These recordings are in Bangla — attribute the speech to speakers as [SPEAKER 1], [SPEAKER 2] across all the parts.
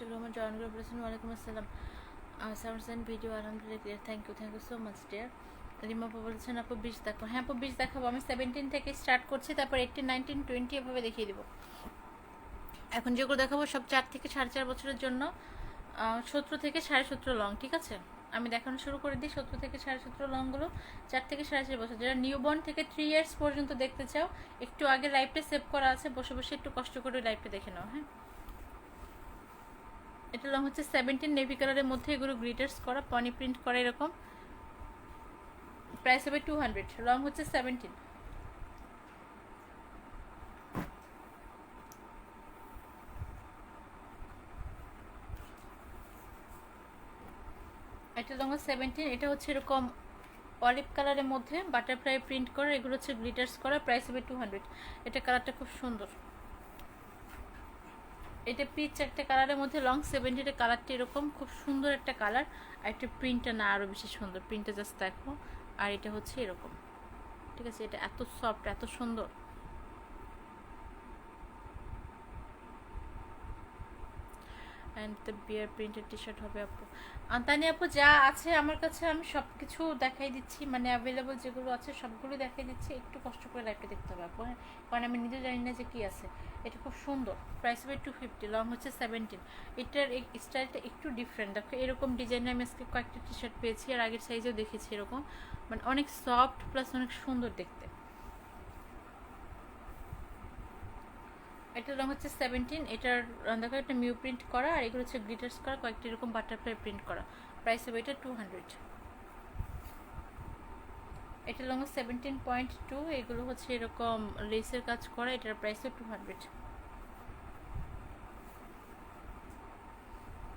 [SPEAKER 1] মুশফিক রহমান জয়েন করে বলেছেন ওয়ালাইকুম আসসালাম। সাউন্ডস অ্যান্ড ভিডিও আলহামদুলিল্লাহ clear, thank you so much dear. Rima আপু বলেছেন আপু 20 দেখো। হ্যাঁ আপু 20 দেখাবো, আমি 17 থেকে স্টার্ট করছি, তারপর 18, 19, 20 এভাবে দেখিয়ে দেবো। এখন যেগুলো দেখাবো সব 4 থেকে 4.5 বছরের জন্য, 17 থেকে 17.5 লং, ঠিক আছে। আমি দেখানো শুরু করে দিই। 17 থেকে 17.5 লংগুলো 4 থেকে 4.5 বছর, যারা নিউবর্ন থেকে 3 ইয়ার্স পর্যন্ত দেখতে চাও, একটু আগে লাইভটা সেভ করা আছে, বসে বসে একটু কষ্ট করে লাইভটা দেখে নাও। হ্যাঁ, এটা লং হচ্ছে 17, নেভি কালারের মধ্যে, এগুলো গ্লিটার্স করা, পনি প্রিন্ট করা এরকম। প্রাইস হবে 200, লং হচ্ছে 17। এটা লং 17, এটা হচ্ছে এরকম অলিভ কালারের মধ্যে বাটারফ্লাই প্রিন্ট করা, এগুলো হচ্ছে গ্লিটার্স করা, প্রাইস হবে 200। এটা কালারটা খুব সুন্দর, এটা পিচ একটা কালারের মধ্যে লং 17, কালারটা এরকম খুব সুন্দর একটা কালার। আর একটা প্রিন্টটা না আরও বেশি সুন্দর, প্রিন্টটা জাস্ট দেখো। আর এটা হচ্ছে এরকম, ঠিক আছে। এটা এত সফট, এত সুন্দর। And the bear printed T shirt হবে আপু। তানি আপু যা আছে আমার কাছে আমি সব কিছু দেখাই দিচ্ছি, মানে অ্যাভেলেবল যেগুলো আছে সবগুলো দেখাই দিচ্ছি। একটু কষ্ট করে লাইভটা দেখতে হবে আপু, হ্যাঁ, কারণ আমি নিজে জানি না যে কী আছে। এটা খুব সুন্দর, প্রাইস হবে 250, লং হচ্ছে 17। এটার এই স্টাইলটা একটু ডিফারেন্ট, দেখো এরকম ডিজাইনের আমি আজকে কয়েকটা টি শার্ট পেয়েছি, আর আগের সাইজেও দেখেছি এরকম, মানে অনেক সফট প্লাস অনেক সুন্দর দেখতে। এটার রং হচ্ছে 17, এটার দেখো একটা মিউ প্রিন্ট করা, আর এগুলো হচ্ছে গ্লিটার্স করা, কয়েকটি এরকম বাটারফ্লাই প্রিন্ট করা, প্রাইস হবে এটা 200। এটা লং 17.2, এগুলো হচ্ছে এরকম লেসের কাজ করা, এটার প্রাইস 200।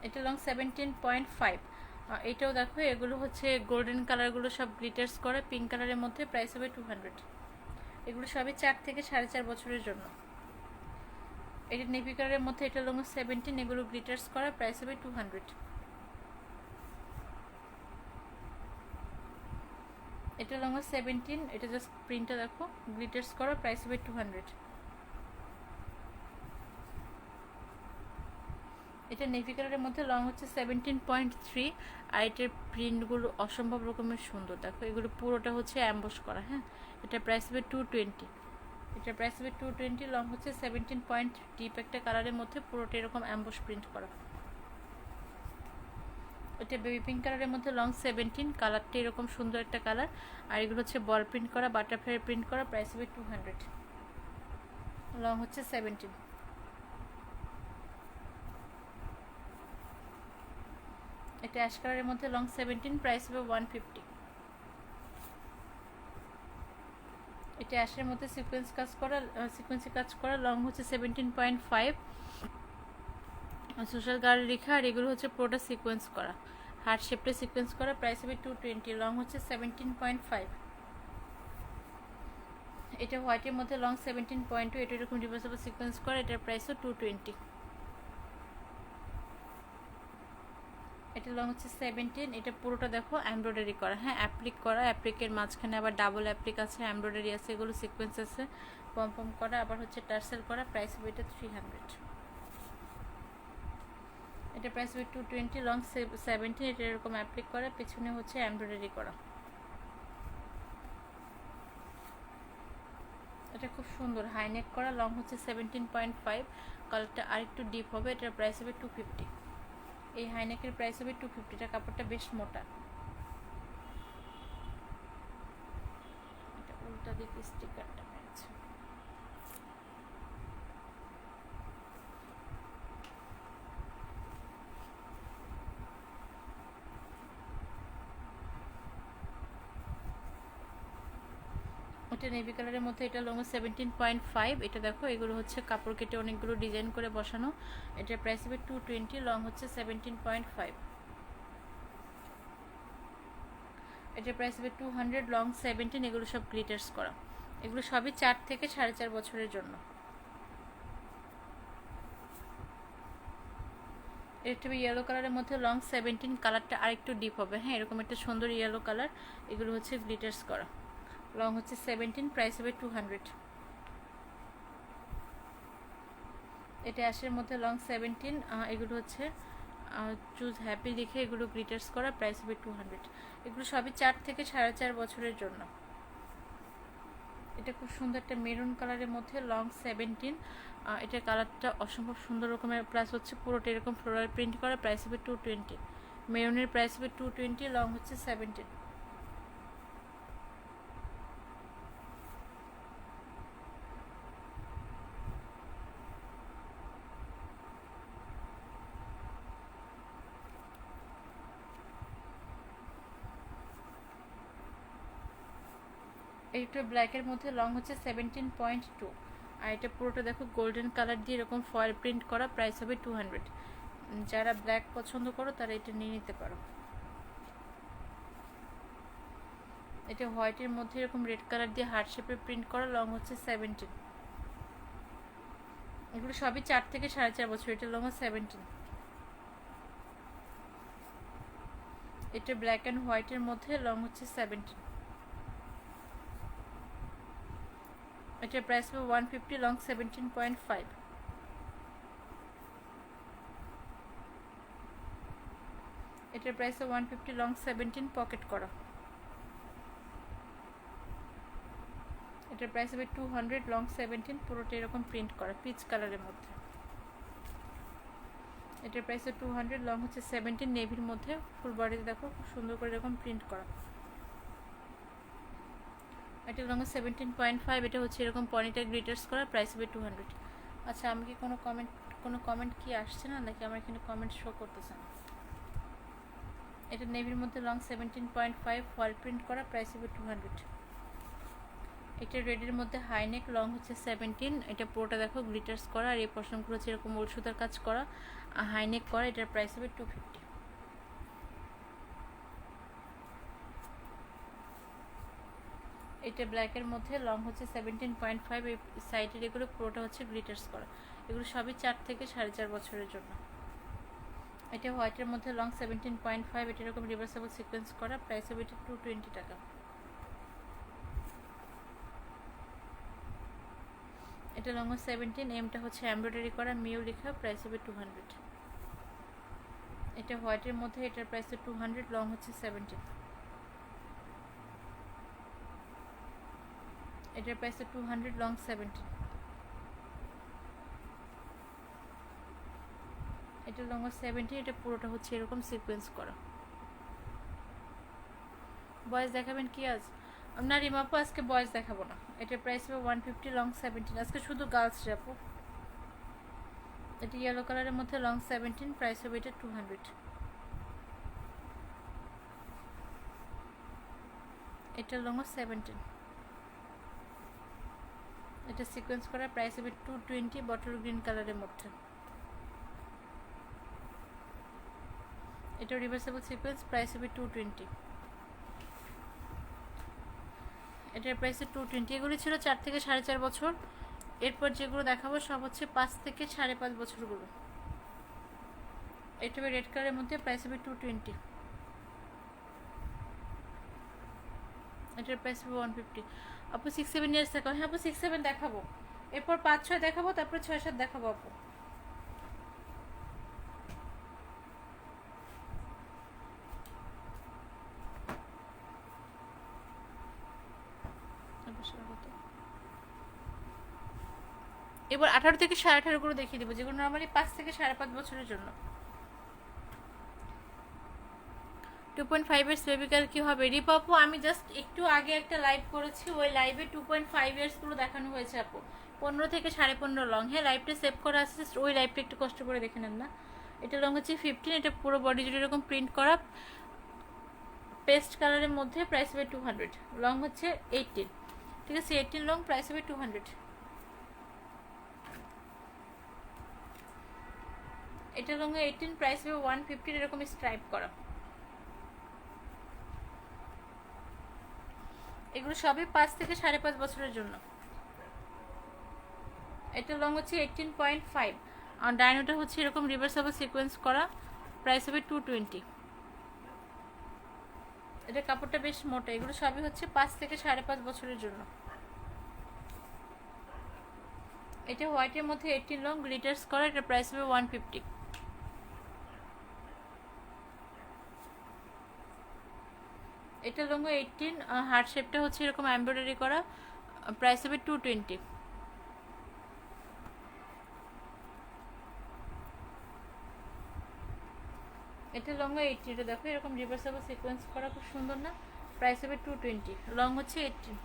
[SPEAKER 1] এটা লং 17.5, এটাও দেখো এগুলো হচ্ছে গোল্ডেন কালারগুলো সব গ্লিটার্স করা, পিঙ্ক কালারের মধ্যে, প্রাইস হবে 200। এগুলো সবই 4 থেকে 4.5 বছরের জন্য। এটা নেভি কালারের মধ্যে, এটা লং 17, এগুলো গ্লিটার্স করা, প্রাইস হবে 200। এটা লং 17, এটা জাস্ট প্রিন্টটা দেখো, গ্লিটার্স করা, প্রাইস হবে 200। এটা নেভি কালারের মধ্যে, লং হচ্ছে 17.3, আর এটার প্রিন্টগুলো অসম্ভব রকমের সুন্দর, দেখো এগুলো পুরোটা হচ্ছে অ্যাম্বস করা। হ্যাঁ, এটা প্রাইস হবে 220। এটা প্রাইস হবে 220, লং হচ্ছে 17 পয়েন্ট, ডিপ একটা কালারের মধ্যে, পুরোটা এরকম অ্যাম্বস প্রিন্ট করা। এটা বেবি পিঙ্ক কালারের মধ্যে, লং 17, কালারটা এরকম সুন্দর একটা কালার, আর এগুলো হচ্ছে বল প্রিন্ট করা, বাটারফ্লাই প্রিন্ট করা, প্রাইস হবে 200, লং হচ্ছে 17। এটা অ্যাশ কালারের মধ্যে, লং 17, প্রাইস হবে 150। এটা অ্যাশের মধ্যে সিকোয়েন্সি কাজ করা, লং হচ্ছে 17.5, সোশ্যাল গার্ল লেখা, আর এগুলো হচ্ছে পুরোটা সিকোয়েন্স করা, হার্ট শেপটা সিকোয়েন্স করা, প্রাইস হবে 220, লং হচ্ছে 17.5। এটা হোয়াইটের মধ্যে, লং 17.2, এটা এরকম রিভার্সেবল সিকোয়েন্স করা, এটার প্রাইসও 220। এটা লং হচ্ছে 17, এটা পুরোটা দেখো এমব্রয়ডারি করা, হ্যাঁ, অ্যাপ্লিক করা, অ্যাপ্লিকের মাঝখানে আবার ডাবল অ্যাপ্লিক আছে, এমব্রয়ডারি আছে, এগুলো সিকোয়েন্স আছে, পম পম করা, আবার হচ্ছে টার্সেল করা, প্রাইস হবে এটা 300। এটা প্রাইস হবে 220, লং 17, এটা এরকম অ্যাপ্লিক করা, পেছনে হচ্ছে এমব্রয়ডারি করা। এটা খুব সুন্দর, হাইনেক করা, লং হচ্ছে 17.5, কালারটা আরেকটু ডিপ হবে, এটার প্রাইস হবে 250। এই হাইনেকের প্রাইস হবে 250, এটা কাপড়টা বেশ মোটা। এটা উল্টা দিকে স্টিকারটা মেরেছে। এটা নেভি কালারের মধ্যে, এটা লং 17.5, এটা দেখো এগুলো হচ্ছে কাপড় কেটে অনেকগুলো ডিজাইন করে বসানো, এটার প্রাইস হবে 220, লং হচ্ছে 17.5। এটার প্রাইস হবে 200, লং 17, এগুলো সব গ্লিটার্স করা, এগুলো সবই 4 থেকে 4.5 বছরের জন্য। এটা ইয়েলো কালারের মধ্যে, লং 17, কালারটা আরেকটু ডিপ হবে, হ্যাঁ, এরকম একটা সুন্দর ইয়েলো কালার, এগুলো হচ্ছে গ্লিটার্স করা, লং হচ্ছে 17, প্রাইস হবে 200। এটা অ্যাশের মধ্যে লং 17, এগুলো হচ্ছে চুজ হ্যাপি লিখে এগুলো গ্লিটার্স করা, প্রাইস হবে 200। এগুলো সবই 4 থেকে 4.5 বছরের জন্য। এটা খুব সুন্দর একটা মেরুন কালারের মধ্যে লং 17, এটার কালারটা অসম্ভব সুন্দর রকমের, প্লাস হচ্ছে পুরোটা এরকম ফ্লোরাল প্রিন্ট করা, প্রাইস হবে 220। মেরুনের প্রাইস হবে 220, লং হচ্ছে 17। এইটা ব্ল্যাকের মধ্যে লং হচ্ছে 17.2, আর এটা পুরোটা দেখো গোল্ডেন কালার দিয়ে এরকম ফয়েল প্রিন্ট করা, প্রাইস হবে 200। যারা ব্ল্যাক পছন্দ করো তারা এটা নিয়ে নিতে পারো। এটা হোয়াইটের মধ্যে এরকম রেড কালার দিয়ে হার্ট শেপের প্রিন্ট করা, লং হচ্ছে 17। এগুলো সবই 4 থেকে 4.5 বছর, এটা লং 17। এটা ব্ল্যাক অ্যান্ড হোয়াইটের মধ্যে লং হচ্ছে 17। এটার প্রাইস হবে 150, লং 17.5। এটার প্রাইস হবে 150, লং 17, পকেট করা। এটার প্রাইস হবে 200, লং 17, পুরোটা এরকম প্রিন্ট করা পিচ কালারের মধ্যে। এটার প্রাইস হবে 200, লং হচ্ছে 17, নেভির মধ্যে ফুল বডিতে দেখো খুব সুন্দর করে এরকম প্রিন্ট করা। এটা লং 17.5, এটা হচ্ছে এরকম পনিটা গ্লিটার্স করা, প্রাইস হবে 200। আচ্ছা, আমি কি কোনো কমেন্ট কি আসছে না, নাকি আমার এখানে কমেন্ট শো করতেছে না? এটা নেভির মধ্যে লং 17.5, ফল প্রিন্ট করা, প্রাইস হবে 200। এটা রেডের মধ্যে হাইনেক, লং হচ্ছে 17, এটা পুরোটা দেখো গ্লিটার্স করা, আর এই পশমগুলো হচ্ছে এরকম উল সুতার কাজ করা, হাইনেক করা, এটার প্রাইস হবে 250। এটা ব্ল্যাকের মধ্যে লং হচ্ছে 17.5, এই সাইডের এগুলো পুরোটা হচ্ছে গ্লিটার্স করা, এগুলো সবই 4 থেকে 4.5 বছরের জন্য। এটা হোয়াইটের মধ্যে লং 17.5, এটা এরকম রিভার্সেবল সিকোয়েন্স করা, প্রাইস হবে এটা 220 টাকা। এটা লং 17, এমটা হচ্ছে এমব্রয়ডারি করা, মিউ লেখা, প্রাইস হবে 200। এটা হোয়াইটের মধ্যে, এটার প্রাইস 200, লং হচ্ছে 17। এটার প্রাইস 200, লং 17। এটা লং 17, এটা পুরোটা হচ্ছে এরকম সিকোয়েন্স করা। বয়েস দেখাবেন কি আজ? না রিমাপু, আজকে বয়েস দেখাবো না। এটার প্রাইস হবে 150, লং 17, আজকে শুধু গার্লস আপু। এটা ইয়েলো কালারের মধ্যে লং 17, প্রাইস হবে এটা 200। এটা লং 17, এটা সিকোয়েন্স করা, প্রাইস হবে 220, বটল গ্রিন কালারের মধ্যে। এটা রিভার্সেবল সিকোয়েন্স, প্রাইস হবে 220। এটার প্রাইস 220। এগুলি ছিল 4 থেকে 4.5 বছর। এরপর যেগুলো দেখাবো সব হচ্ছে 5 থেকে 5.5 বছরগুলো। এটা হবে রেড কালারের মধ্যে, প্রাইস হবে 220। এটার প্রাইস হবে 150। আপু 6-7 ইয়ার্স দেখাবো? হ্যাঁ আপু 6-7 দেখাবো, এরপর 5-6 দেখাবো, তারপরে 6-7 দেখাবো আপু। এবার 18 থেকে 18.5 করে দেখিয়ে দেবো, যেগুলো নর্মালি 5 থেকে 5.5 বছরের জন্য। 2.5 ইয়ার্স বেবি গার্ল কি হবে? রিপ আপু, আমি জাস্ট একটু আগে একটা লাইভ করেছি, ওই লাইভে 2.5 ইয়ার্সগুলো দেখানো হয়েছে আপু, 15 থেকে 15.5 লং। হ্যাঁ, লাইভটা সেভ করা আছে, ওই লাইভটা একটু কষ্ট করে দেখে নেন না। এটা লং হচ্ছে 15, এটা পুরো বডি জুড়ে এরকম প্রিন্ট করা, পেস্ট কালারের মধ্যে, প্রাইস হবে 200। লং হচ্ছে 18, ঠিক আছে, 18 লং, প্রাইস হবে 200। এটা লং 18, প্রাইস হবে 150, এরকম স্ট্রাইপ করা। এগুলো সবই 5 থেকে 5.5 বছরের জন্য। এটা লং হচ্ছে 18.5, আর ডাইনোটা হচ্ছে এরকম রিভার্সেবল সিকোয়েন্স করা, প্রাইস হবে 220। এটা কাপড়টা বেশ মোটা। এগুলো সবই হচ্ছে 5 থেকে 5.5 বছরের জন্য। এটা হোয়াইটের মধ্যে 18 লং গ্লিটার্স করা, এটা প্রাইস হবে 150। এটা লং 18, হার্ট শেপটা হচ্ছে এরকম এমব্রয়ডারি করা, প্রাইস হবে 220। এটা লং 80, এটা দেখো এরকম রিভার্সেবল সিকোয়েন্স করা, খুব সুন্দর না? প্রাইস হবে 220, লং হচ্ছে 18।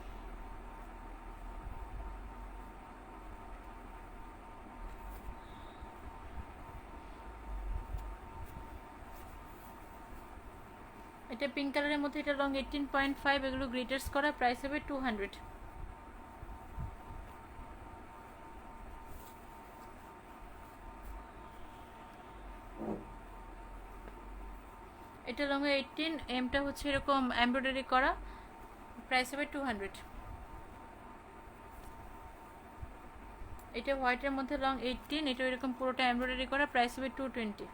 [SPEAKER 1] এটা পিঙ্ক কালারের মধ্যে, এটা লং 18.5, এগুলো গ্লিটার্স করা, প্রাইস হবে 200। এটা লং 18, এমটা হচ্ছে এরকম এমব্রয়ডারি করা, প্রাইস হবে 200। এটা হোয়াইটের মধ্যে লং 18, এটা এরকম পুরোটা এমব্রয়ডারি করা, প্রাইস হবে 220।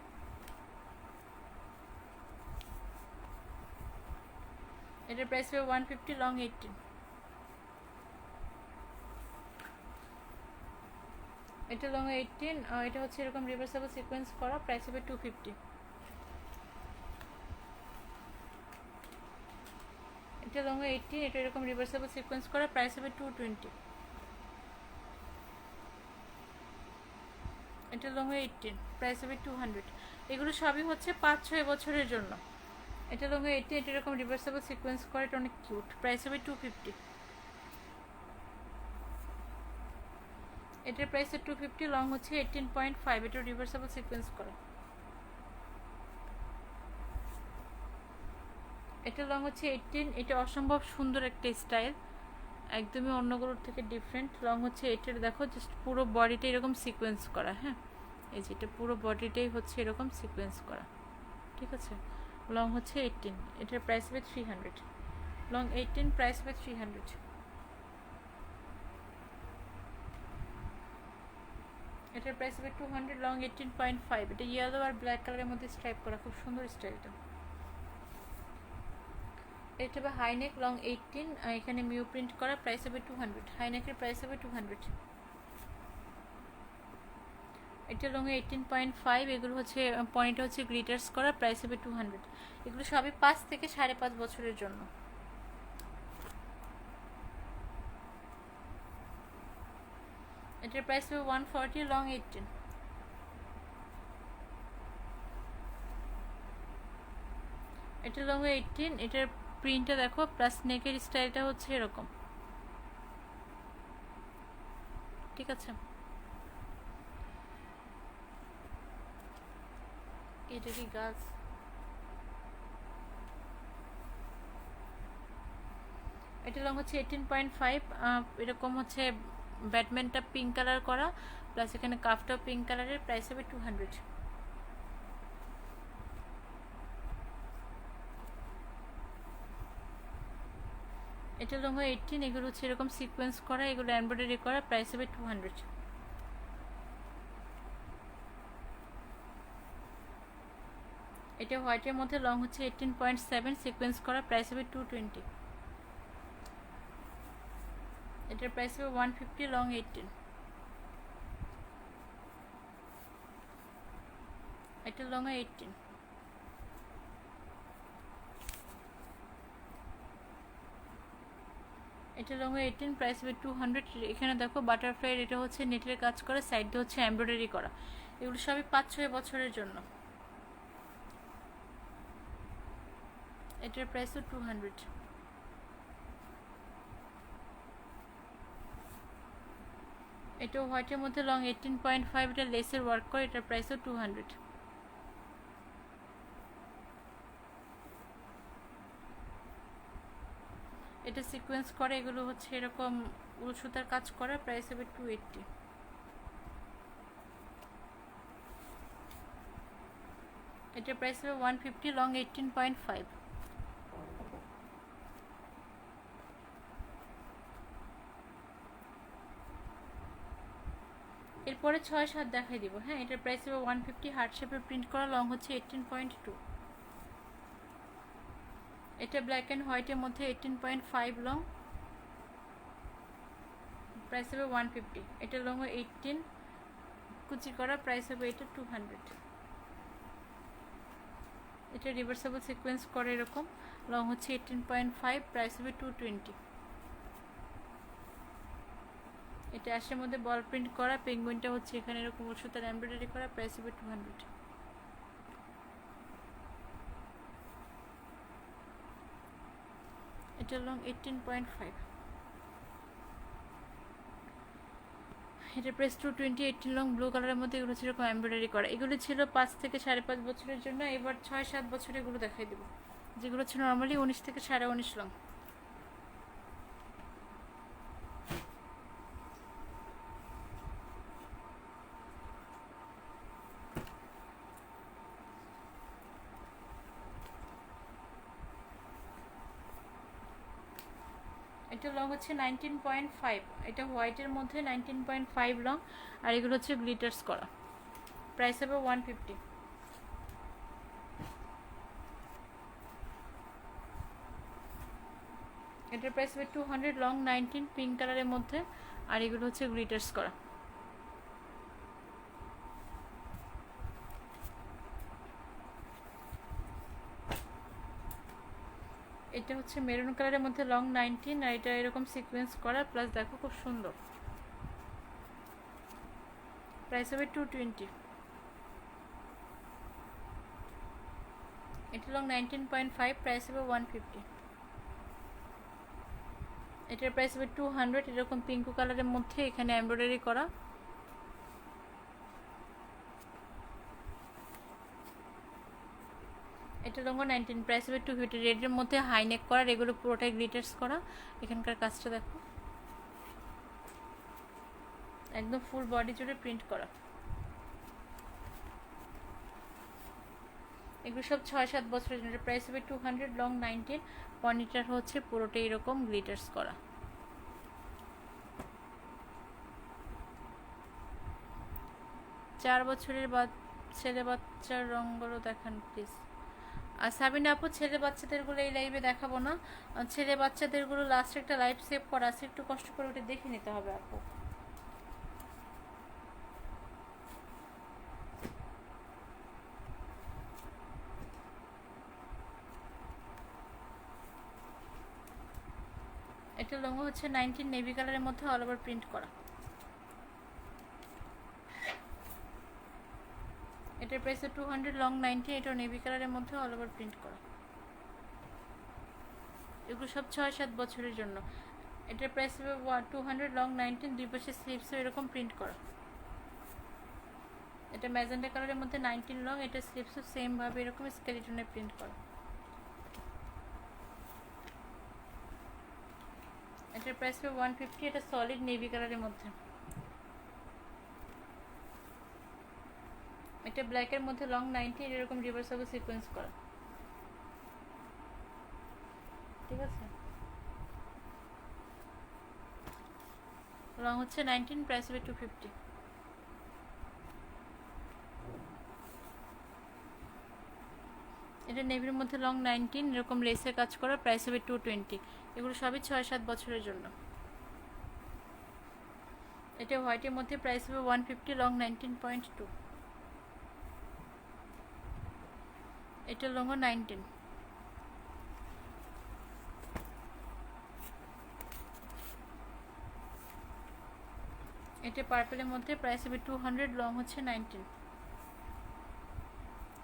[SPEAKER 1] এটার প্রাইস হবে 150, লং 18। এটা লং 18, এটা হচ্ছে এরকম রিভার্সেবল সিকোয়েন্স করা, প্রাইস হবে 250। এটা লং 18, এটা এরকম রিভার্সেবল সিকোয়েন্স করা, প্রাইস হবে 220। এটা লং 18, প্রাইস হবে 200। এগুলো সবই হচ্ছে 5-6 বছরের জন্য। এটা লং 18, এটা এরকম রিভার্সেবল সিকোয়েন্স করা, এটা অনেক কিউট, প্রাইস হবে 250। এটার প্রাইস 250, লং হচ্ছে 18.5, এটা রিভার্সেবল সিকোয়েন্স করা। এটা লং হচ্ছে 18, এটা অসম্ভব সুন্দর একটা স্টাইল, একদমই অন্যগুলোর থেকে ডিফারেন্ট। লং হচ্ছে এটার দেখো জাস্ট পুরো বডিটা এরকম সিকোয়েন্স করা, হ্যাঁ এই যে এটা পুরো বডিটাই হচ্ছে এরকম সিকোয়েন্স করা, ঠিক আছে? লং হচ্ছে 18, এটার প্রাইস হবে 300। লং 18, প্রাইস হবে 300। এটার প্রাইস হবে 200, লং 18.5, এটা ইয়েলো আর ব্ল্যাক কালারের মধ্যে স্ট্রাইপ করা, খুব সুন্দর স্টাইলটা। এটা হবে হাইনেক, লং 18, এখানে মিউ প্রিন্ট করা, প্রাইস হবে 200। হাইনেকের প্রাইস হবে 200। এটা লং 18.5, এগুলো হচ্ছে পয়েন্ট হচ্ছে গ্লিটার্স করা, প্রাইস হবে 200। এগুলো সবই 5 থেকে 5.5 বছরের জন্য। এটার প্রাইস হবে 140, লং 18। এটা লং 18, এটার প্রিন্টটা দেখো, প্লাস নেকের স্টাইলটা হচ্ছে এরকম, ঠিক আছে? এটা কি গাছ? এটা লং হচ্ছে 18.5, এরকম হচ্ছে ব্যাটম্যানটা পিঙ্ক কালার করা, প্লাস এখানে কাফটাও পিঙ্ক কালারের, প্রাইস হবে 200। এটা লং 18, এগুলো হচ্ছে এরকম সিকোয়েন্স করা, এগুলো এমব্রয়ডারি করা, প্রাইস হবে 200। এটা হোয়াইটের মধ্যে লং হচ্ছে 18.7, সিকোয়েন্স করা, প্রাইস হবে 220। এটার প্রাইস হবে 150, লং 18। এটা লং 18। এটা লং 18, প্রাইস হবে 200। এখানে দেখো বাটারফ্লাই, এটা হচ্ছে নেটের কাজ করা, সাইড দিয়ে হচ্ছে এমব্রয়ডারি করা, এগুলো সবই 5-6 বছরের জন্য। এটার প্রাইসও 200। এটা হোয়াইটের মধ্যে লং 18.5, এটা লেসের ওয়ার্ক করে, এটার প্রাইসও 200। এটা সিকোয়েন্স করে, এগুলো হচ্ছে এরকম উল সুতার কাজ করা, প্রাইস হবে 280। এটার প্রাইস হবে 150, লং 18.5। এরপরে 6-7 দেখাই দিব, হ্যাঁ? এটার প্রাইস হবে 150, হার্ট শেপের প্রিন্ট করা, লং হচ্ছে 18.2। এটা ব্ল্যাক অ্যান্ড হোয়াইটের মধ্যে 18.5 লং, প্রাইস হবে 150। এটা লং 18 কুচি করা, প্রাইস হবে এটা 200। এটা রিভার্সেবল সিকোয়েন্স করে এরকম, লং হচ্ছে 18.5, প্রাইস হবে 220। এটা অ্যাশের মধ্যে বল প্রিন্ট করা, পেঙ্গুইনটা হচ্ছে এখানে এরকম সুতার এমব্রয়ডারি করা, প্রাইস হবে 200। এটা লং 18.5, এটা প্রাইস 220। 18 লং ব্লু কালারের মধ্যে এগুলো ছিল এরকম এমব্রয়ডারি করা। এগুলো ছিল 5 থেকে 5.5 বছরের জন্য। এবার 6-7 বছর এগুলো দেখাই দেবো, যেগুলো ছিল নর্মালি 19 থেকে 19.5 লং। এটা লং হচ্ছে 19.5, এটা হোয়াইটের মধ্যে 19.5 লং, আর এগুলো হচ্ছে গ্লিটার্স করা, প্রাইস হবে 150। এটার প্রাইস হবে 200, লং 19, পিঙ্ক কালারের মধ্যে, আর এগুলো হচ্ছে গ্লিটার্স করা। এটা হচ্ছে মেরুন কালারের মধ্যে লং 19, আর এটা এরকম সিকোয়েন্স করা, প্লাস দেখো খুব সুন্দর, প্রাইস হবে 220। এটা লং 19.5, প্রাইস হবে 150। এটার প্রাইস হবে 200, এরকম পিঙ্ক কালারের মধ্যে এখানে এমব্রয়ডারি করা। এটা লং 19, প্রাইস হবে 250। রেডের মধ্যে হাইনেক করা, এগুলো পুরোটাই গ্লিটার্স করা। এখানকার কাজটা দেখো, একদম ফুল বডি জুড়ে প্রিন্ট করা। এগুলো সব 6-7 বছরের জন্য। প্রাইস হবে 200, লং 19, পনিটার হচ্ছে পুরোটাই এরকম গ্লিটার্স করা। 4 বছরের ছেলে বাচ্চার রঙগুলো দেখান প্লিজ। আর সাবিনা আপু, ছেলে বাচ্চাদেরগুলো এই লাইভে দেখাবো না, ছেলে বাচ্চাদেরগুলো লাস্ট একটা লাইভ সেভ করা আছে, একটু কষ্ট করে ওটা দেখে নিতে হবে আপু। এটা লং হচ্ছে 19, নেভি কালারের মধ্যে অল ওভার প্রিন্ট করা। এটার প্রাইস 200, লং 19, এটা নেভি কালারের মধ্যে অল ওভার প্রিন্ট করা। এগুলো সব 6-7 বছরের জন্য। এটার প্রাইস হবে 200, লং 19, দুই পাশে স্লিভসও এরকম প্রিন্ট করা। এটা ম্যাজেন্টা কালারের মধ্যে 19 লং, এটা স্লিভসও সেম ভাবে এরকম স্কেলিটনে প্রিন্ট করা। এটার প্রাইস হবে 150, এটা সলিড নেভি কালারের মধ্যে। এটা ব্ল্যাকের মধ্যে লং 19, এরকম রিভার্সেবল সিকোয়েন্স করা। ঠিক আছে, লং হচ্ছে 19, প্রাইস হবে 250। এটা নেভির মধ্যে লং 19, এরকম লেসের কাজ করা, প্রাইস হবে 220। এগুলো সবই 6-7 বছরের জন্য। এটা হোয়াইটের মধ্যে, প্রাইস হবে 150, লং 19.2। এটা লং 19। এটা পার্পলের মধ্যে, প্রাইস হবে 200, লং হচ্ছে 19।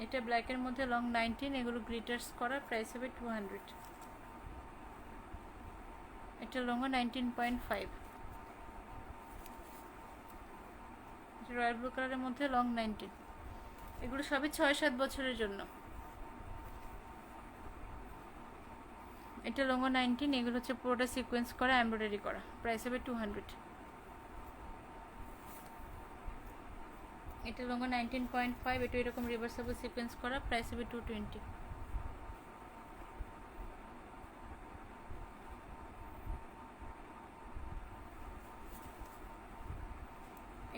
[SPEAKER 1] এটা ব্ল্যাকের মধ্যে লং 19, এগুলো গ্লিটার্স করা, প্রাইস হবে 200। এটা লং 19.5। এটা রয়্যাল ব্লু কালারের মধ্যে লং 19। এগুলো সবই 6-7 বছরের জন্য। এটা লং 19, এগুলো হচ্ছে পুরোটা সিকোয়েন্স করা, এমব্রয়ডারি করা, প্রাইস হবে 200। এটা লং 19.5, এটা এরকম রিভার্সেবল সিকোয়েন্স করা, প্রাইস হবে 220।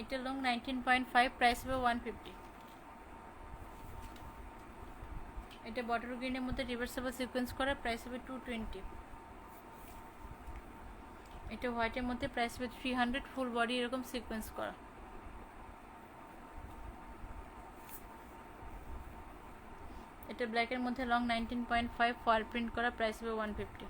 [SPEAKER 1] এটা লং 19.5, প্রাইস হবে 150। এটা বটল গ্রিনের মধ্যে রিভার্সেবল সিকোয়েন্স করা, প্রাইস হবে 220। এটা হোয়াইটের মধ্যে, প্রাইস হবে 300, ফুল বডি এরকম সিকোয়েন্স করা। এটা ব্ল্যাকের মধ্যে লং 19.5 ফয়েল প্রিন্ট করা, প্রাইস হবে 150।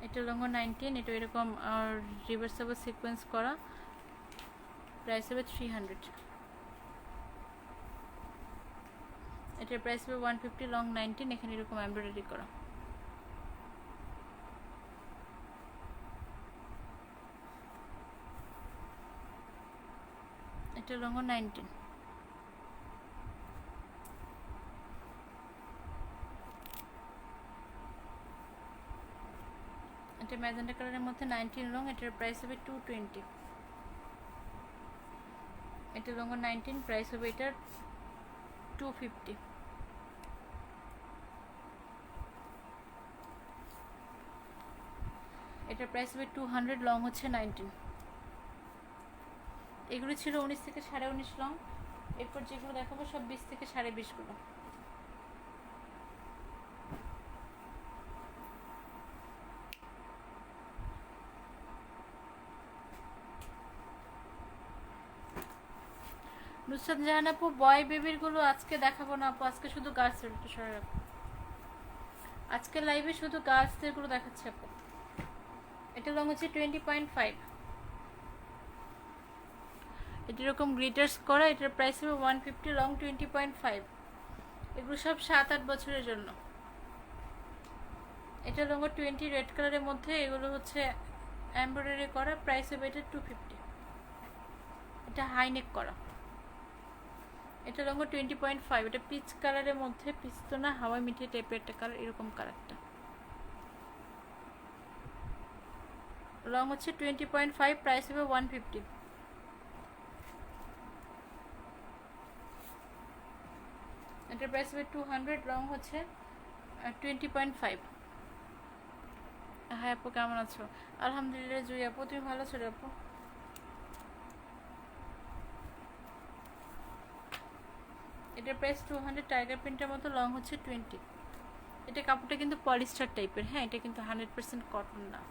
[SPEAKER 1] এটা লং 19, এটা এরকম রিভার্সেবল সিকোয়েন্স করা, প্রাইস হবে 300। এটার প্রাইস হবে 150, লং 19, এখানে এরকম এমব্রয়ডারি করা। এটা লং 19। এটা ম্যাজেন্টা কালারের মধ্যে 19 লং, এটার প্রাইস হবে 220। এটা লং 19, প্রাইস হবে এটার 250। এটার প্রাইস হবে 200, লং হচ্ছে 19। এগুলো ছিল 19 থেকে 19.5 লং। এরপর যেগুলো দেখাবো সব 20 থেকে 20.5 গুলো। নুসরাত জাহান আপু, বয় বেবির গুলো আজকে দেখাবো না আপু, আজকে শুধু গার্লসের, একটু সরে রাখো। আজকে লাইভে শুধু গার্লসদের গুলো দেখাচ্ছে আপু। এটা লং হচ্ছে 20.5। এটা এরকম গ্লিটার্স করা, এটার প্রাইস হবে 150, লং 20.5। এগুলো সব 7-8 বছরের জন্য। এটা লং 20, রেড কালারের মধ্যে, এগুলো হচ্ছে এমব্রয়ডারি করা, প্রাইস হবে এটা 250। এটা হাই নেক করা। এটা লং 20.5, এটা পিচ কালারের মধ্যে, পিচ তো না, হাওয়াই মিঠিয়ে টাইপের একটা কালার, এরকম কালারটা। লং হচ্ছে 20.5, প্রাইস হবে 150। এটার প্রাইস হবে 200, লং হচ্ছে 20.5। হ্যাঁ আপু, কেমন আছো? আলহামদুলিল্লাহ। জুই আপু, তুমি ভালো আছো রে আপু? এটার প্রাইস 200, টাইগার প্রিন্টের মতো, লং হচ্ছে 20। এটা কাপড়টা কিন্তু পলিস্টার টাইপের, হ্যাঁ, এটা কিন্তু 100% কটন না।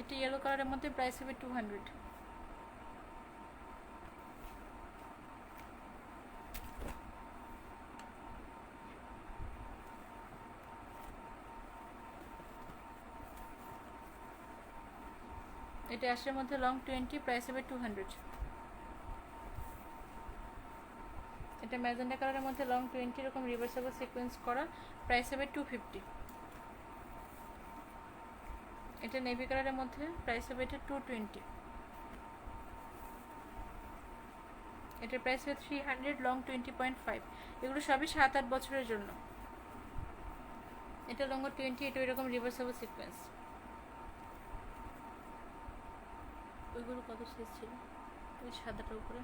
[SPEAKER 1] এটা ইয়েলো কালারের মধ্যে, প্রাইস হবে 200। এটা অ্যাশের মধ্যে লং 20, প্রাইস হবে 200। এটা ম্যাজেন্টা কালারের মধ্যে লং 20, এরকম রিভার্সেবল সিকোয়েন্স করা, প্রাইস হবে 250। এটা নেভি কালারের মধ্যে, প্রাইস হবে এটা 220। এটার প্রাইস হবে 300, লং 20.5। এগুলো সবই 7-8 বছরের জন্য। এটা লং 20, এটা এরকম রিভার্সেবল সিকোয়েন্স। ওইগুলো কত সাইজ ছিল? ওই সাদাটার উপরে।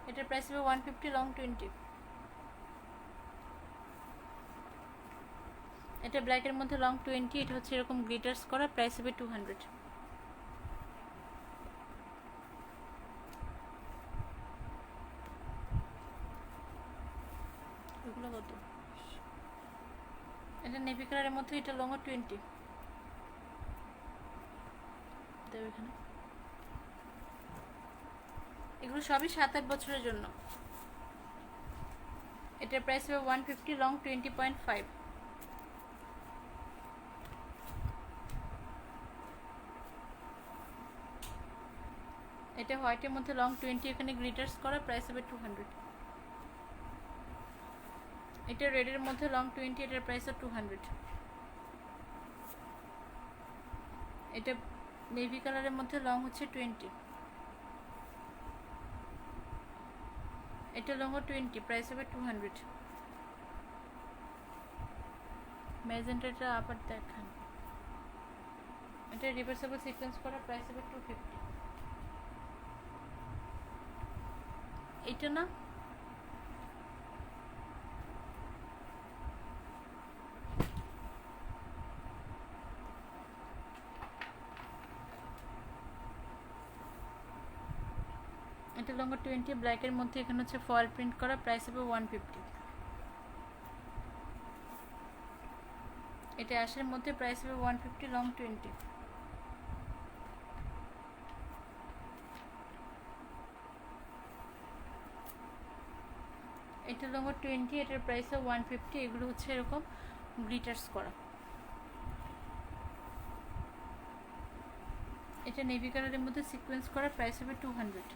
[SPEAKER 1] এটার প্রাইস হবে 150, লং 20। এটা ব্ল্যাকের মধ্যে লং 20, এটা হচ্ছে এরকম গ্লিটার্স করা, প্রাইস হবে 200। এগুলো কত? এটা নেভি কালারের মধ্যে, এটা লং 20। দেব এখানে। এগুলো সবই 7-8 বছরের জন্য। এটার প্রাইস হবে 150, লং 20.5। এটা হোয়াইটের মধ্যে লং 20, এখানে গ্লিটার্স করা, প্রাইস হবে 200। এটা রেডের মধ্যে লং 20, এটার প্রাইস হবে 200। এটা নেভি কালারের মধ্যে লং হচ্ছে 20। এটা লং 20, প্রাইস হবে 200। ম্যাজেন্টাটা আবার দেখান। এটা রিভার্সেবল সিকোয়েন্স করা, প্রাইস হবে 250। এটা না, এটা লং 20 ব্ল্যাকের মধ্যে, এখানে হচ্ছে ফয়েল প্রিন্ট করা, প্রাইস হবে 150। এটা অ্যাশের মধ্যে, প্রাইস হবে 150, লং 20। এটা লং 20, এটার প্রাইস হবে 150। এগুলো হচ্ছে এরকম গ্লিটার্স করা। এটা নেভি কালারের মধ্যে সিকোয়েন্স করা, প্রাইস হবে 200।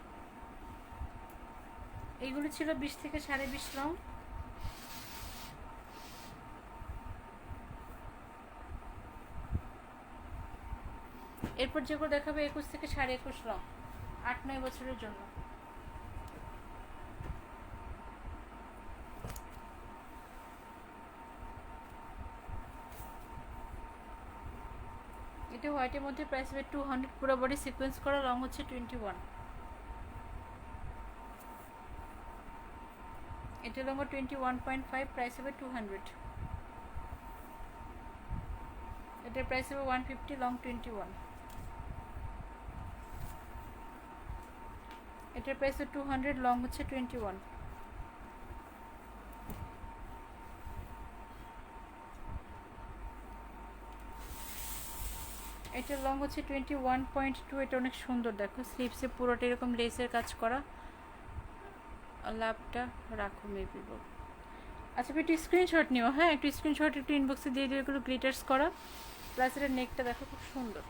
[SPEAKER 1] এইগুলো ছিল 20 থেকে 20.5 লং। এরপর যেগুলো দেখাবে 21 থেকে 21.5 লং, 8-9 বছরের জন্য। এটা হোয়াইটের মধ্যে, প্রাইস হবে 200, পুরো বডি সিকোয়েন্স করা, লং হচ্ছে 21। এটা লং 21.5, প্রাইস হবে 200। এটার প্রাইস হবে 150, লং 21। এটার প্রাইস হবে 200, লং হচ্ছে 21। এটার লং হচ্ছে 21.2। এটা অনেক সুন্দর, দেখো স্লিভসে পুরোটা এরকম লেসের কাজ করা। লাভটা রাখো মেবি। আচ্ছা, একটু স্ক্রিনশট নিও, হ্যাঁ একটু স্ক্রিনশট একটু ইনবক্সে দিয়ে দিও। এগুলো গ্লিটার্স করা, প্লাস এটার নেকটা দেখো খুব সুন্দর,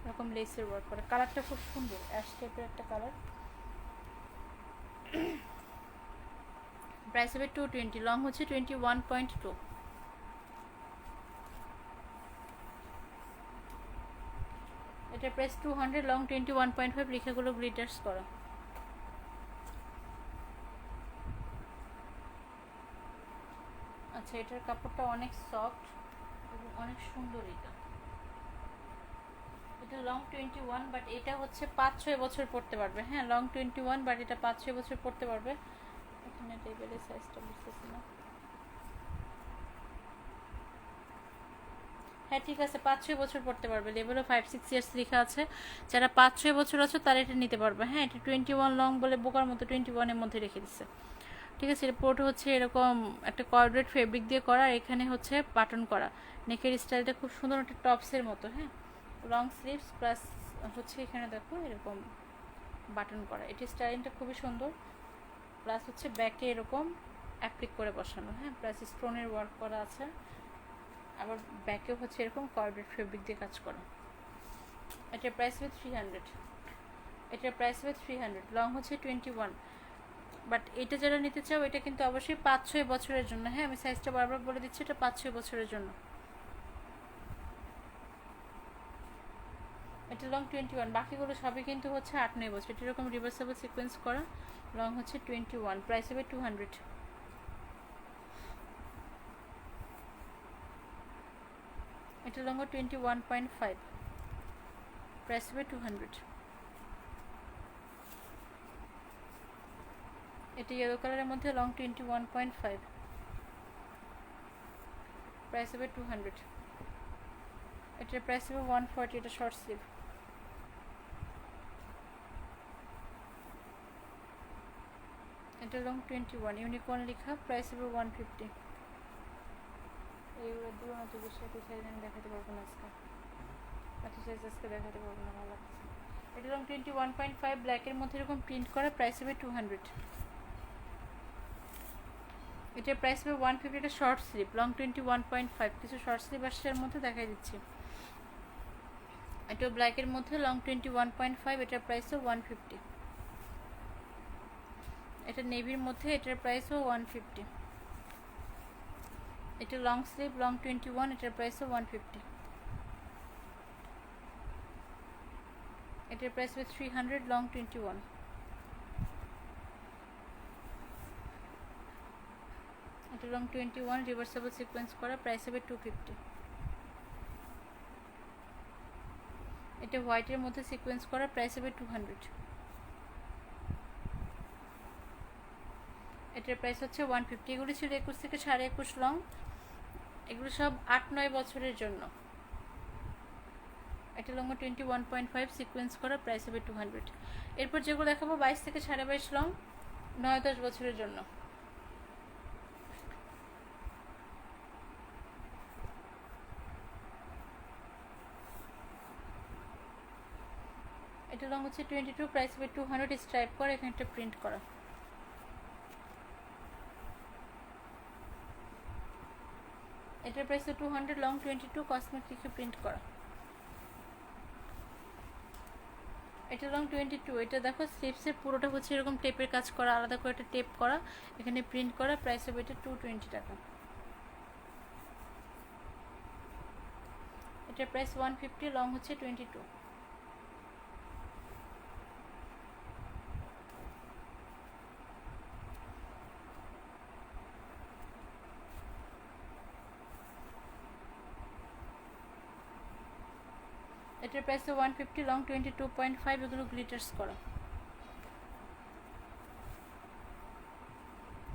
[SPEAKER 1] এরকম লেসের ওয়ার্ক করা। কালারটা খুব সুন্দর, অ্যাশ টাইপের একটা কালার। প্রাইস হবে 220, লং হচ্ছে 21.2। এটা প্রাইস 200, লং 21.5। রেখাগুলো গ্লিটার্স করা। আচ্ছা, এটার কাপড়টা অনেক সফট এবং অনেক সুন্দর। এটা লং 21, বাট এটা হচ্ছে 5-6 বছর পরতে পারবে। হ্যাঁ, লং 21, বাট এটা 5-6 বছর পরতে পারবে। এখানে টেবিলের সাইজটা বুঝতেছি না। হ্যাঁ ঠিক আছে, 5-6 বছর পড়তে পারবে। লেভেলও 5-6 ইয়ার্স লেখা আছে। যারা 5-6 বছর আছে তারা এটা নিতে পারবে। হ্যাঁ, এটা 21 লং বলে বোকার মতো 21-এর মধ্যে রেখে দিচ্ছে। ঠিক আছে, এটা পোর্ট হচ্ছে এরকম একটা কর্ডেড ফেব্রিক দিয়ে করা, এখানে হচ্ছে বাটন করা। নেকের স্টাইলটা খুব সুন্দর, একটা টপসের মতো। হ্যাঁ, লং স্লিভস প্লাস হচ্ছে এখানে দেখো এরকম বাটন করা। এটি স্টাইলিংটা খুবই সুন্দর, প্লাস হচ্ছে ব্যাকে এরকম অ্যাপ্লিক করে বসানো। হ্যাঁ, প্লাস স্টোনের ওয়ার্ক করা আছে, আবার ব্যাকেও হচ্ছে এরকম কর্ডেড ফেব্রিক দিয়ে কাজ করা। এটার প্রাইস হবে 300। এটার প্রাইস হবে 300, লং হচ্ছে 21। বাট এটা যারা নিতে চাও, এটা কিন্তু অবশ্যই 5-6 বছরের জন্য। হ্যাঁ, আমি সাইজটা বারবার বলে দিচ্ছি, এটা 5-6 বছরের জন্য। এটা লং 21, বাকিগুলো সবই কিন্তু হচ্ছে 8-9 বছর। এটা এরকম রিভার্সেবল সিকোয়েন্স করা, লং হচ্ছে 21, প্রাইস হবে 200। এটা লং 21.5, প্রাইস হবে 200। এটা ইয়েলো কালারের মধ্যে, লং 21.5, প্রাইস হবে 200। এটার প্রাইস হবে 140। এটা শর্ট স্লিভ। এটা লং 21, ইউনিকর্ন লেখা, প্রাইস হবে 150। এইগুলো দিও না, তোদের সাথে সাইজ আমি দেখাতে পারবো না আজকে। আচ্ছা, সাইজ আজকে দেখাতে পারবো না, ভালো লাগছে। এটা লং 21.5, ব্ল্যাকের মধ্যে এরকম প্রিন্ট করা, প্রাইস হবে 200। এটার প্রাইস হবে 150। এটা শর্ট স্লিভ, লং 21.5। কিছু শর্ট স্লিভ আসছে এর মধ্যে, দেখাই দিচ্ছি। এটা ব্ল্যাকের মধ্যে, লং 21.5। এটার প্রাইস হবে 150। এটা নেভির মধ্যে, এটার প্রাইস হবে 150। এটা লং স্লিভ, লং 21। এটার প্রাইস হবে 150। এটার প্রাইস হবে 300, লং 21। এটা লং 21, রিভার্সেবল সিকোয়েন্স করা, প্রাইস হবে 250। এটা হোয়াইটের মধ্যে সিকোয়েন্স করা, প্রাইস হবে 200। এটার প্রাইস হচ্ছে 150। এগুলি ছিল 21 থেকে 21.5 লং। এগুলো সব 8-9 বছরের জন্য। এটা লং 21.5 সিকোয়েন্স করা, প্রাইস হবে 200। এরপর যেগুলো দেখাবো 22 থেকে 22.5 লং, 9-10 বছরের জন্য। এটা লং হচ্ছে 22, প্রাইস হবে 200, স্ট্রাইপ করা, এখানে একটা প্রিন্ট করা। এটার প্রাইস 200, লং 22, কসমেটিক প্রিন্ট করা। এটা লং 22, এটা দেখো স্লিপসের পুরোটা হচ্ছে এরকম টেপের কাজ করা, আলাদা করে একটা টেপ করা, এখানে প্রিন্ট করা, প্রাইস হবে এটা 220 টাকা। এটার প্রাইস 150, লং হচ্ছে 22। এটার প্রাইস 150, লং 22.5, এগুলো গ্লিটার্স করা।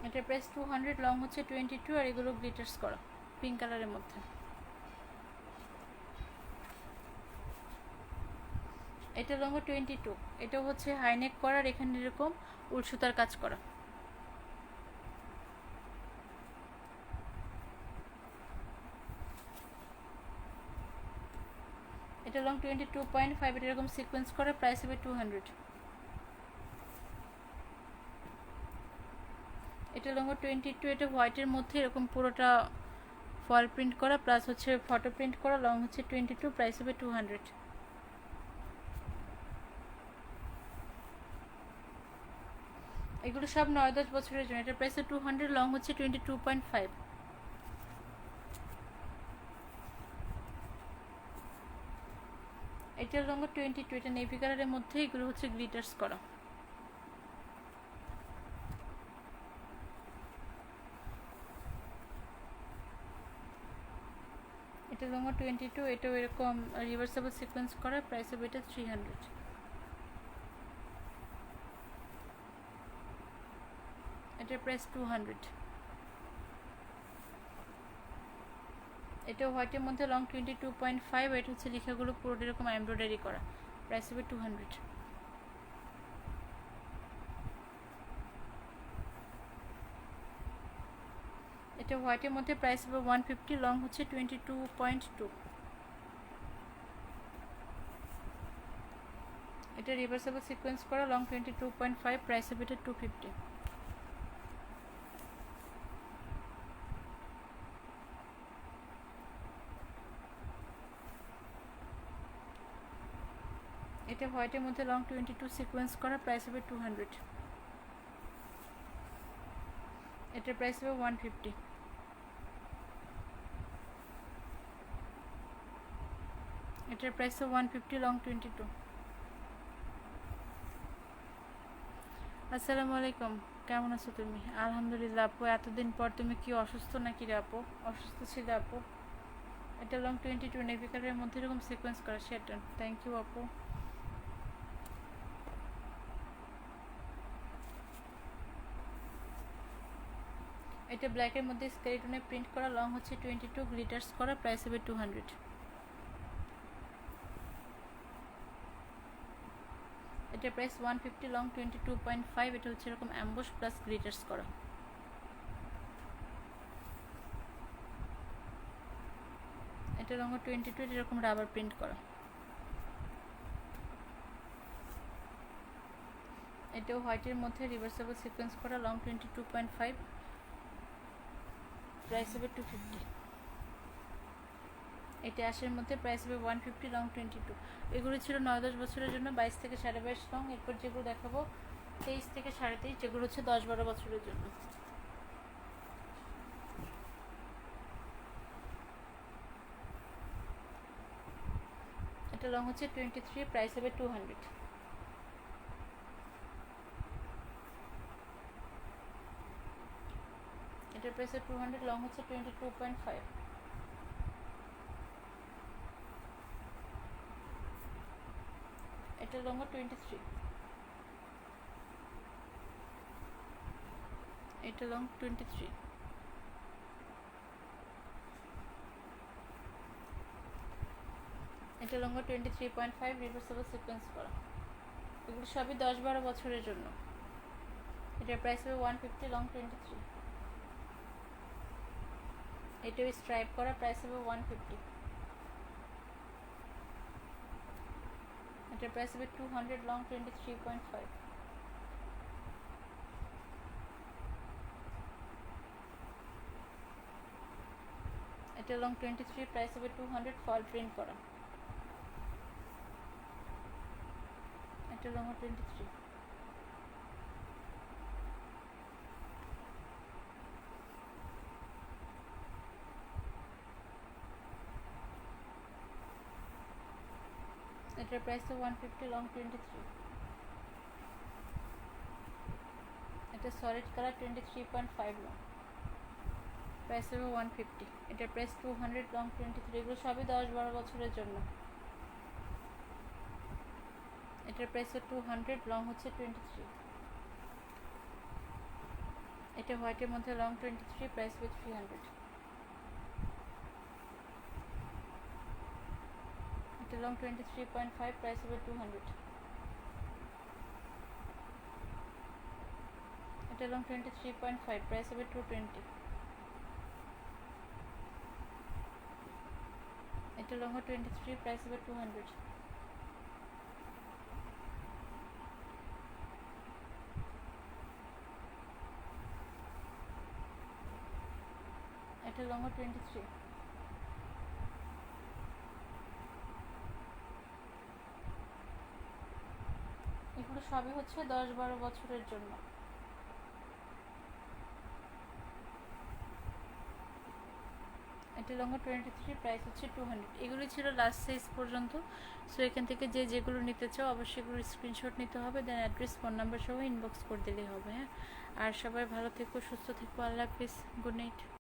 [SPEAKER 1] এটার প্রাইস 200, লং হচ্ছে 22, আর এগুলো গ্লিটার্স করা পিঙ্ক কালারের মধ্যে। এটা লং 22, এটা হচ্ছে হাইনেক করার, এখানে এরকম উল সুতার কাজ করা। এটা লং 22.5, এটা এরকম সিকোয়েন্স করা, প্রাইস হবে 200। এটা লং 22, এটা হোয়াইটের মধ্যে এরকম পুরোটা ফয়েল প্রিন্ট করা, প্লাস হচ্ছে ফটো প্রিন্ট করা, লং হচ্ছে 22, প্রাইস হবে 200। এগুলো সব 9-10 বছরের জন্য। এটা প্রাইস 200, লং হচ্ছে 22.5। এটা লং 22, এটা নেভি কালারের মধ্যে, এগুলো হচ্ছে গ্লিটার্স করা। এটা লং 22, এটাও এরকম রিভার্সেবল সিকোয়েন্স করা, প্রাইস হবে এটা 300। এটার প্রাইস 200। এটা হোয়াইটের মধ্যে, লং 22.5, এটা হচ্ছে লেখাগুলো পুরো এরকম এমব্রয়ডারি করা, প্রাইস হবে 200। এটা হোয়াইটের মধ্যে, প্রাইস হবে 150, লং হচ্ছে 22.2। এটা রিভার্সেবল সিকোয়েন্স করা, লং 22.5, প্রাইস হবে এটা 250। এটা হোয়াইটের মধ্যে, লং 22, সিকোয়েন্স করা, প্রাইস হবে 200। এটার প্রাইস হবে 150। এটার প্রাইস 150, লং 22। আসসালামু আলাইকুম, কেমন আছো তুমি? আলহামদুলিল্লাহ আপু, এতদিন পর। তুমি কি অসুস্থ নাকি রে আপু? অসুস্থ ছিল আপু। এটা লং 22, নেভি কালারের মধ্যে এরকম সিকোয়েন্স করা, সেটা থ্যাংক ইউ আপু। এটা ব্ল্যাকের মধ্যে স্কেলেটনে প্রিন্ট করা, লং হচ্ছে 22, গ্লিটার্স করা, প্রাইস হবে 200। এটা প্রাইস 150, লং 22.5, এটা হচ্ছে এরকম অ্যাম্বুশ প্লাস গ্লিটার্স করা। এটা লং 22, এরকম রাবার প্রিন্ট করা। এটাও হোয়াইটের মধ্যে রিভার্সেবল সিকোয়েন্স করা, লং 22.5, প্রাইস হবে 250। এটা অ্যাশের মধ্যে, প্রাইস হবে 150, লং 22। এগুলো ছিল 9-10 বছরের জন্য, 22 থেকে 22.5 লং। এরপর যেগুলো দেখাবো 23 থেকে 23.5, যেগুলো হচ্ছে 10-12 বছরের জন্য। এটা লং হচ্ছে 23, প্রাইস হবে 200। এটার প্রাইস 200, লং হচ্ছে 22.5। এটা লং 23। এটা লং 23। এটা লং 23.5, রিভার্সেবল সিকোয়েন্স করা। এগুলো সবই 10-12 বছরের জন্য। এটার প্রাইস হবে 150, লং 23। এটাও স্ট্রাইপ করা, প্রাইস হবে 150। এটার প্রাইস হবে 200, লং 23.5। এটা লং 23, প্রাইস হবে 200, ফল প্রিন্ট করা। এটা লং 23। এটার প্রাইস হবে 150, লং 23। এটা সলিড কালার, 23.5 লং, প্রাইস হবে 150। এটার প্রাইস 200, লং 23। এগুলো সবই 10-12 বছরের জন্য। এটার প্রাইস হচ্ছে 200, লং হচ্ছে 23। এটা হোয়াইটের মধ্যে লং 23, প্রাইস হবে 300। এটা লং 23.5, প্রাইস হবে 200। এটা লং 23.5, প্রাইস হবে 220। এটা লং 23, প্রাইস হবে 200। এটা লং 23। এগুলো সবই হচ্ছে 10-12 বছরের জন্য। এটা লং 23, প্রাইস হচ্ছে 200। এগুলি ছিল লাস্ট সাইজ পর্যন্ত। সো এখান থেকে যেগুলো নিতে চাও অবশ্যই এগুলোর স্ক্রিনশট নিতে হবে, দেন অ্যাড্রেস, ফোন নাম্বার সহ ইনবক্স করে দিলেই হবে। হ্যাঁ, আর সবাই ভালো থেকো, সুস্থ থেকো। আল্লাহ হাফিজ, গুড নাইট।